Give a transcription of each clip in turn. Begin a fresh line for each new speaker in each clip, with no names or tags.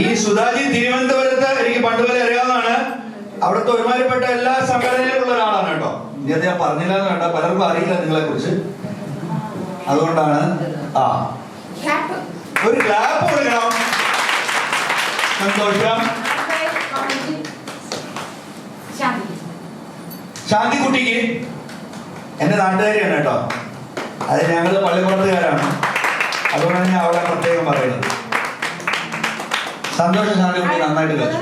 ഈ സുധാജി തിരുവനന്തപുരത്ത് എനിക്ക് പണ്ട് വരെ അറിയാവുന്നതാണ്. അവിടുത്തെ ഒരുമാതിരിപ്പെട്ട എല്ലാ സംഘടനയിലുള്ള ഒരാളാണ് കേട്ടോ. ഇത് ഞാൻ പറഞ്ഞില്ല എന്ന് വേണ്ട, പലർക്കും അറിയില്ല നിങ്ങളെ കുറിച്ച്. അതുകൊണ്ടാണ് ഒരു ക്ലാപ്പ് കൊടുക്കണം. സന്തോഷം. ശാന്തിക്കുട്ടിക്ക് എന്റെ നാട്ടുകാരിയാണ് കേട്ടോ. അത് ഞങ്ങള് പള്ളിപ്പുറത്തുകാരാണ്, അതുകൊണ്ടാണ് ഞാൻ അവിടെ പ്രത്യേകം പറയുന്നത്. സന്തോഷം. ശാന്തിക്കുട്ടി നന്നായിട്ട് കളിച്ചു.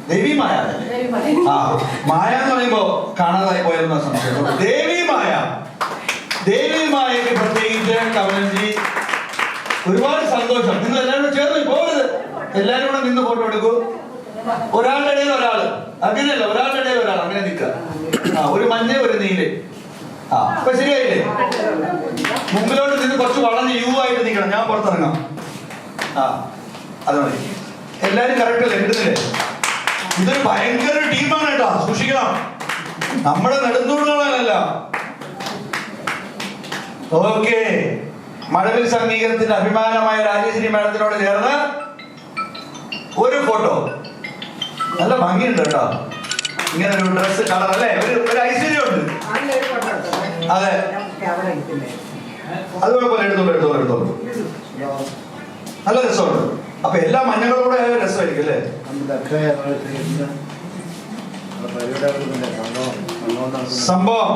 ദേവി മായ. മായ എന്ന് പറയുമ്പോ കാണാതായി പോയെന്ന സംശയം. ദേവി മായക്ക് പ്രത്യേകിച്ച് കമലൻജി ഒരുപാട് സന്തോഷം. നിങ്ങൾ എല്ലാവരും ചേർന്ന് പോകരുത്, എല്ലാവരും കൂടെ നിന്ന് ഫോട്ടോ എടുക്കൂ. ഒരാളുടെ ഇടയിൽ ഒരാള്, അങ്ങനെയല്ല, ഒരാളുടെ ഇടയിൽ ഒരാൾ, അങ്ങനെ നിൽക്കുക. ഒരു മഞ്ഞ ഒരു നീല്. അപ്പൊ ശരിയായില്ലേ? മുമ്പിലോട്ട് നിന്ന് കുറച്ച് വളഞ്ഞ് യു ആയിട്ട് നിൽക്കണം. ഞാൻ പുറത്തിറങ്ങാം. അത് മതി. എല്ലാരും കറക്റ്റ് അല്ലേ? എടുക്കുന്നില്ലേ? ഇതൊരു ഭയങ്കര ടീമാണ് കേട്ടോ, സൂക്ഷിക്കണം. നമ്മുടെ നെടുന്തൂണുകളല്ല. ഓക്കെ. മഴവിൽ സംഗീതത്തിന്റെ അഭിമാനമായ രാജേശ്വരി മാഡത്തിനോട് ചേർന്ന് ഒരു ഫോട്ടോ. നല്ല ഭംഗിയുണ്ട് കേട്ടോ, ഇങ്ങനെ ഒരു ഡ്രസ് കളർ അല്ലേ, ഒരു ഐശ്വര്യമുണ്ട്. അതെ, അത് കുഴപ്പമില്ല, എടുത്തോളൂ. നല്ല രസമുണ്ട്. അപ്പൊ എല്ലാ മഞ്ഞകളോടെ രസമായിരിക്കും അല്ലേ? സംഭവം